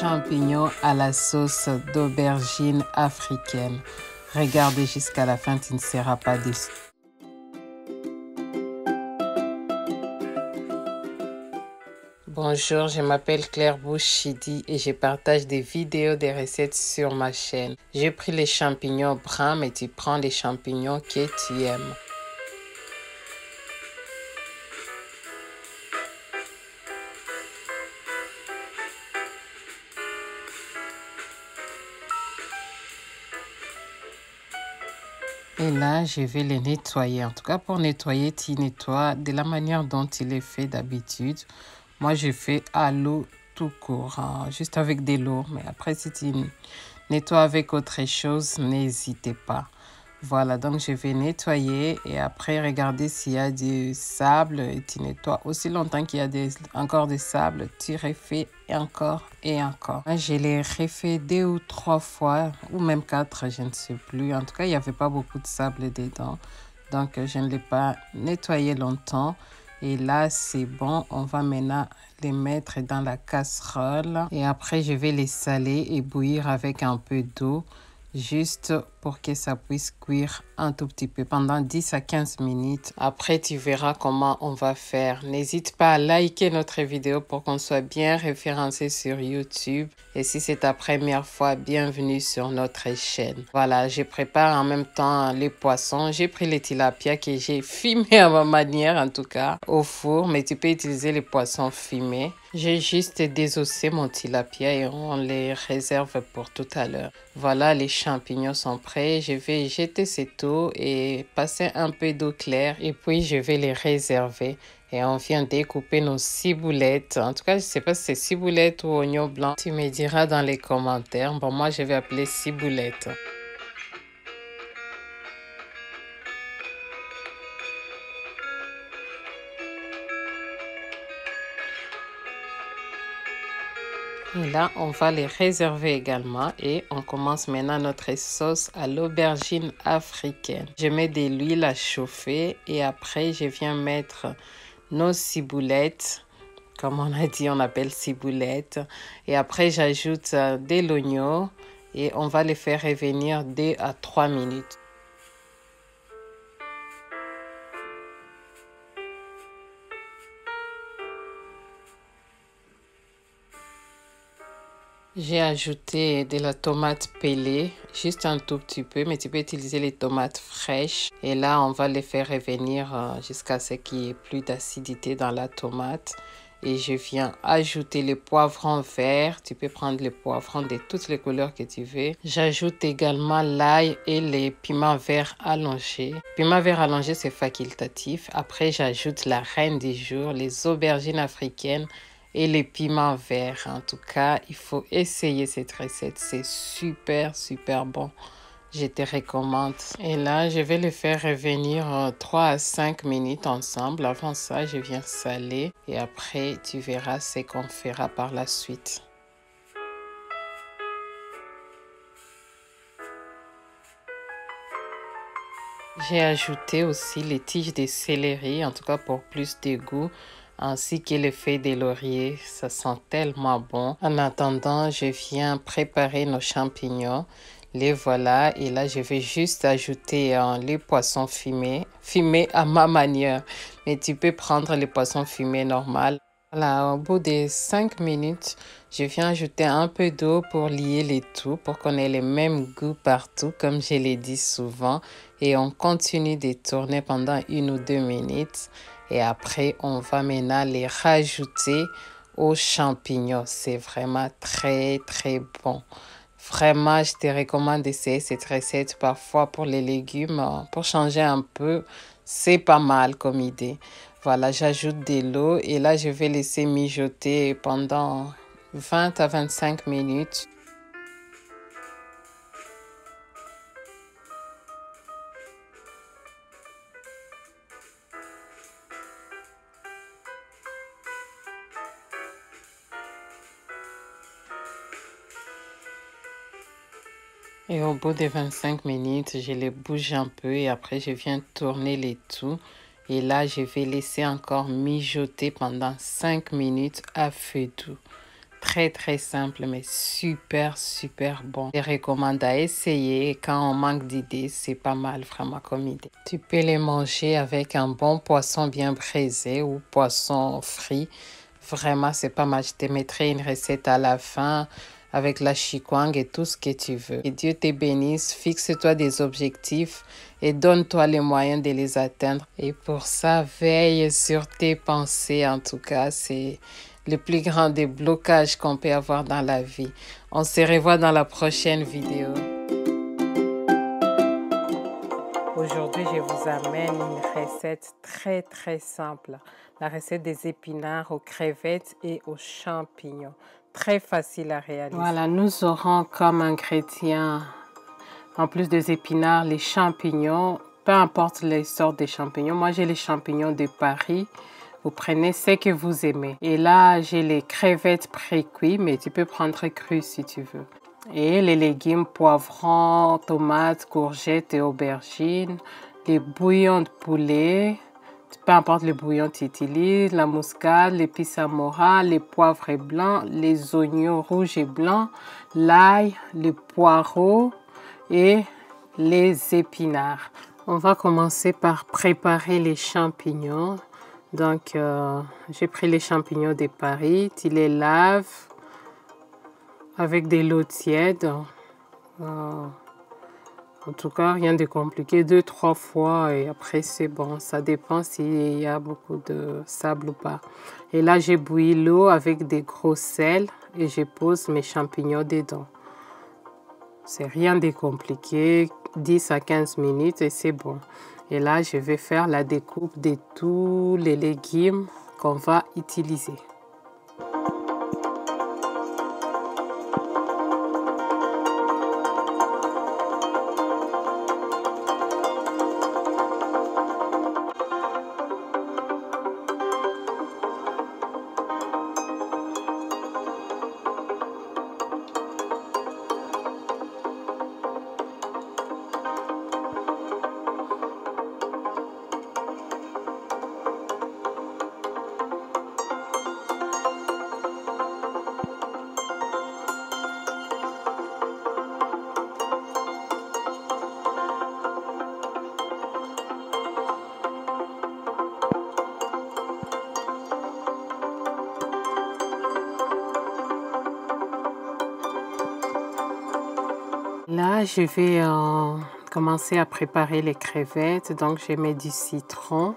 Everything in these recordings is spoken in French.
champignons à la sauce d'aubergine africaine. Regardez jusqu'à la fin, tu ne seras pas déçu. Bonjour, je m'appelle Claire Bouchidi et je partage des vidéos, des recettes sur ma chaîne. J'ai pris les champignons bruns, mais tu prends les champignons que tu aimes. Et là, je vais les nettoyer. En tout cas, pour nettoyer, tu nettoies de la manière dont il est fait d'habitude. Moi, je fais à l'eau tout court, hein, juste avec de l'eau. Mais après, si tu nettoies avec autre chose, n'hésitez pas. Voilà, donc je vais nettoyer et après, regarder s'il y a du sable. Et tu nettoies aussi longtemps qu'il y a encore du sable. Tu refais encore et encore. Je l'ai refait 2 ou 3 fois, ou même 4, je ne sais plus. En tout cas, il n'y avait pas beaucoup de sable dedans. Donc, je ne l'ai pas nettoyé longtemps. Et là, c'est bon. On va maintenant les mettre dans la casserole. Et après, je vais les saler et bouillir avec un peu d'eau. Juste pour que ça puisse cuire un tout petit peu pendant 10 à 15 minutes. Après, tu verras comment on va faire. N'hésite pas à liker notre vidéo pour qu'on soit bien référencé sur YouTube. Et si c'est ta première fois, bienvenue sur notre chaîne. Voilà, je prépare en même temps les poissons. J'ai pris les tilapia que j'ai fumés à ma manière, en tout cas, au four. Mais tu peux utiliser les poissons fumés. J'ai juste désossé mon tilapia et on les réserve pour tout à l'heure. Voilà, les champignons sont prêts. Je vais jeter cette eau et passer un peu d'eau claire. Et puis, je vais les réserver. Et on vient découper nos ciboulettes. En tout cas, je ne sais pas si c'est ciboulettes ou oignons blancs. Tu me diras dans les commentaires. Bon, moi, je vais appeler ciboulettes. Et là, on va les réserver également et on commence maintenant notre sauce à l'aubergine africaine. Je mets de l'huile à chauffer et après, je viens mettre nos ciboulettes. Comme on a dit, on appelle ciboulettes. Et après, j'ajoute de l'oignon et on va les faire revenir 2 à 3 minutes. J'ai ajouté de la tomate pelée, juste un tout petit peu, mais tu peux utiliser les tomates fraîches. Et là, on va les faire revenir jusqu'à ce qu'il y ait plus d'acidité dans la tomate. Et je viens ajouter les poivrons verts. Tu peux prendre les poivrons de toutes les couleurs que tu veux. J'ajoute également l'ail et les piments verts allongés. Piments verts allongés, c'est facultatif. Après, j'ajoute la reine du jour, les aubergines africaines et les piments verts. En tout cas, il faut essayer cette recette. C'est super, super bon. Je te recommande. Et là, je vais les faire revenir 3 à 5 minutes ensemble. Avant ça, je viens saler. Et après, tu verras ce qu'on fera par la suite. J'ai ajouté aussi les tiges de céleri, en tout cas pour plus de goût, ainsi que les feuilles de laurier. Ça sent tellement bon. En attendant, je viens préparer nos champignons. Les voilà. Et là, je vais juste ajouter les poissons fumés. Fumés à ma manière. Mais tu peux prendre les poissons fumés normal. Voilà, au bout de 5 minutes, je viens ajouter un peu d'eau pour lier les tout, pour qu'on ait le même goût partout, comme je l'ai dit souvent. Et on continue de tourner pendant 1 ou 2 minutes. Et après, on va maintenant les rajouter aux champignons. C'est vraiment très, très bon. Vraiment, je te recommande d'essayer cette recette parfois pour les légumes, pour changer un peu. C'est pas mal comme idée. Voilà, j'ajoute de l'eau et là, je vais laisser mijoter pendant 20 à 25 minutes. Et au bout de 25 minutes, je les bouge un peu et après, je viens tourner les tout. Et là, je vais laisser encore mijoter pendant 5 minutes à feu doux. très simple, mais super bon. Je recommande à essayer. Quand on manque d'idées, c'est pas mal vraiment comme idée. Tu peux les manger avec un bon poisson bien braisé ou poisson frit. Vraiment, c'est pas mal. Je te mettrai une recette à la fin avec la chikwang et tout ce que tu veux. Et Dieu te bénisse, fixe-toi des objectifs et donne-toi les moyens de les atteindre. Et pour ça, veille sur tes pensées. En tout cas, c'est le plus grand déblocage qu'on peut avoir dans la vie. On se revoit dans la prochaine vidéo. Aujourd'hui, je vous amène une recette très simple. La recette des épinards aux crevettes et aux champignons. Très facile à réaliser. Voilà, nous aurons comme ingrédients, en plus des épinards, les champignons. Peu importe les sortes de champignons. Moi, j'ai les champignons de Paris. Vous prenez ce que vous aimez. Et là, j'ai les crevettes pré-cuits, mais tu peux prendre cru si tu veux. Et les légumes, poivrons, tomates, courgettes et aubergines. Les bouillons de poulet. Peu importe le bouillon que tu utilises, la muscade, l'épice amora, les poivres blancs, les oignons rouges et blancs, l'ail, les poireaux et les épinards. On va commencer par préparer les champignons. Donc, j'ai pris les champignons de Paris. Tu les laves avec de l'eau tiède. En tout cas, rien de compliqué. 2-3 fois et après, c'est bon. Ça dépend s'il y a beaucoup de sable ou pas. Et là, j'ai bouilli l'eau avec des gros sels et je pose mes champignons dedans. C'est rien de compliqué. 10 à 15 minutes et c'est bon. Et là, je vais faire la découpe de tous les légumes qu'on va utiliser. Là, je vais commencer à préparer les crevettes. Donc, je mets du citron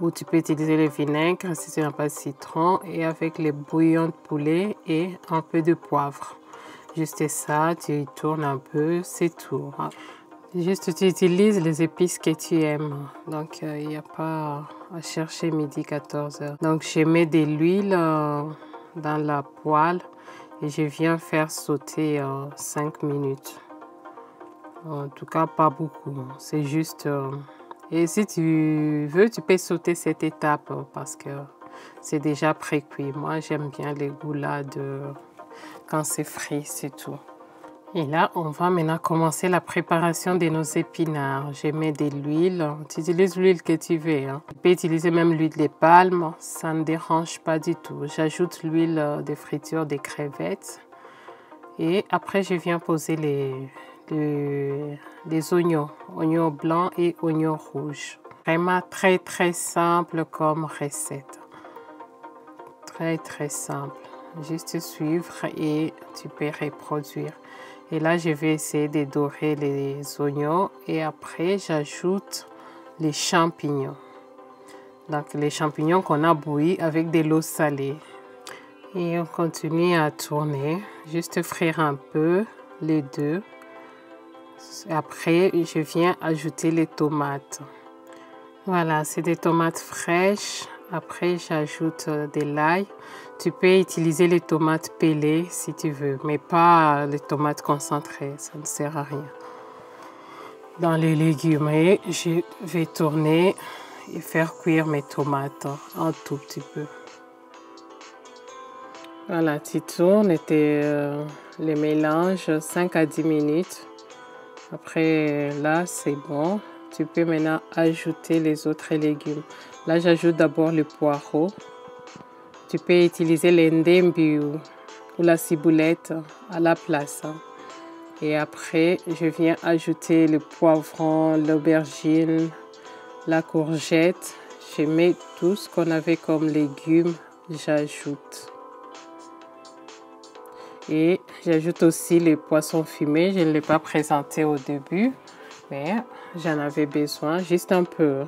ou tu peux utiliser le vinaigre si tu n'as pas de citron et avec les bouillons de poulet et un peu de poivre. Juste ça, tu tournes un peu, c'est tout. Juste, tu utilises les épices que tu aimes. Donc, il n'y a pas à chercher midi 14h. Donc, je mets de l'huile dans la poêle et je viens faire sauter 5 minutes. En tout cas, pas beaucoup. C'est juste... Et si tu veux, tu peux sauter cette étape parce que c'est déjà pré-cuit. Moi, j'aime bien les goûts là de... quand c'est frit, c'est tout. Et là, on va maintenant commencer la préparation de nos épinards. Je mets de l'huile. Tu utilises l'huile que tu veux. Tu peux utiliser même l'huile de palme. Ça ne dérange pas du tout. J'ajoute l'huile de friture des crevettes. Et après, je viens poser les oignons. Oignons blancs et oignons rouges. Vraiment très simple comme recette. Très simple. Juste suivre et tu peux reproduire. Et là, je vais essayer de dorer les oignons et après, j'ajoute les champignons. Donc, les champignons qu'on a bouillis avec de l'eau salée. Et on continue à tourner, juste frire un peu les deux. Après, je viens ajouter les tomates. Voilà, c'est des tomates fraîches. Après, j'ajoute de l'ail. Tu peux utiliser les tomates pelées si tu veux, mais pas les tomates concentrées, ça ne sert à rien. Dans les légumes, et je vais tourner et faire cuire mes tomates un tout petit peu. Voilà, tu tournes et tu les mélanges 5 à 10 minutes. Après, là, c'est bon. Tu peux maintenant ajouter les autres légumes. Là, j'ajoute d'abord le poireau. Tu peux utiliser les ndembiu. ou la ciboulette à la place. Et après, je viens ajouter le poivron, l'aubergine, la courgette. Je mets tout ce qu'on avait comme légumes, j'ajoute. Et j'ajoute aussi les poissons fumés. Je ne l'ai pas présenté au début, mais j'en avais besoin, juste un peu.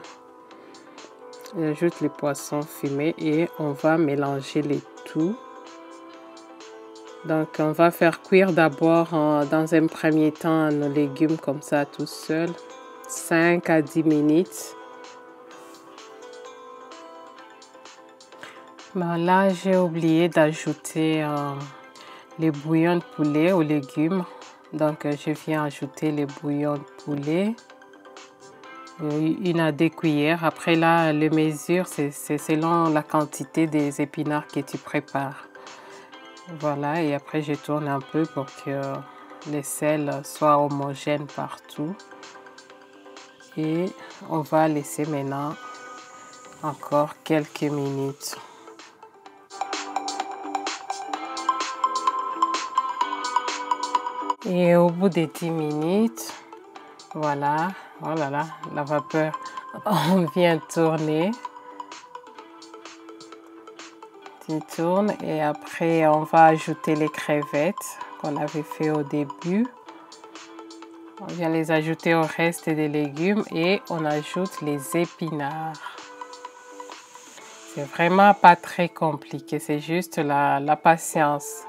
J'ajoute les poissons fumés et on va mélanger les tout. Donc, on va faire cuire d'abord dans un premier temps nos légumes comme ça tout seul, 5 à 10 minutes. Bon, là, j'ai oublié d'ajouter les bouillons de poulet aux légumes. Donc, je viens ajouter les bouillons de poulet. 1 à 2 cuillères. Après, là, les mesures, c'est selon la quantité des épinards que tu prépares. Voilà, et après, je tourne un peu pour que les sels soient homogènes partout. Et on va laisser maintenant encore quelques minutes. Et au bout de 10 minutes, voilà, oh là là, la vapeur, on vient tourner. Tu tournes et après on va ajouter les crevettes qu'on avait fait au début. On vient les ajouter au reste des légumes et on ajoute les épinards. C'est vraiment pas très compliqué, c'est juste la patience.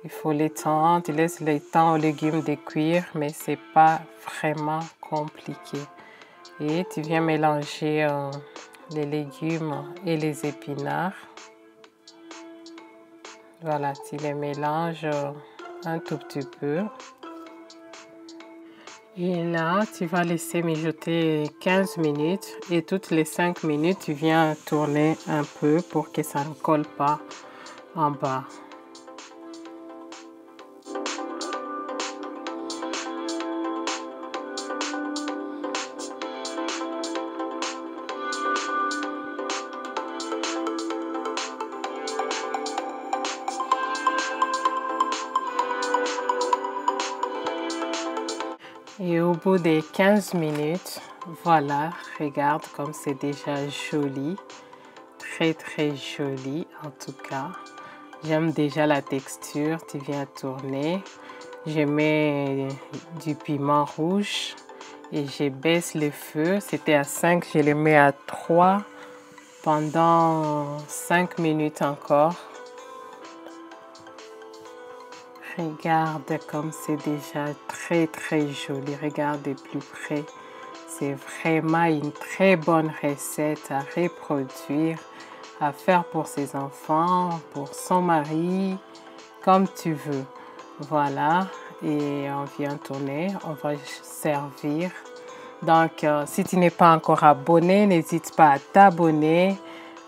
Il faut le temps, tu laisses le temps aux légumes de cuire, mais c'est pas vraiment compliqué. Et tu viens mélanger les légumes et les épinards. Voilà, tu les mélanges un tout petit peu. Et là, tu vas laisser mijoter 15 minutes et toutes les 5 minutes, tu viens tourner un peu pour que ça ne colle pas en bas. Et au bout des 15 minutes, voilà, regarde comme c'est déjà joli. Très très joli en tout cas. J'aime déjà la texture, tu viens tourner. Je mets du piment rouge et je baisse le feu. C'était à 5, je le mets à 3 pendant 5 minutes encore. Regarde comme c'est déjà très très joli. Regarde de plus près. C'est vraiment une très bonne recette à reproduire, à faire pour ses enfants, pour son mari, comme tu veux. Voilà, et on vient tourner, on va servir. Donc, si tu n'es pas encore abonné, n'hésite pas à t'abonner,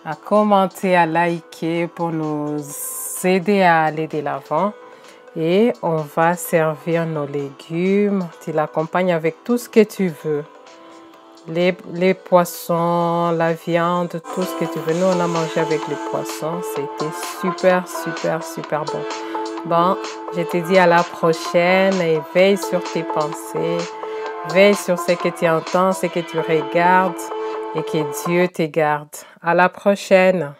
à commenter, à liker pour nous aider à aller de l'avant. Et on va servir nos légumes. Tu l'accompagnes avec tout ce que tu veux. Les poissons, la viande, tout ce que tu veux. Nous, on a mangé avec les poissons. C'était super, super, super bon. Bon, je te dis à la prochaine et veille sur tes pensées. Veille sur ce que tu entends, ce que tu regardes et que Dieu te garde. À la prochaine.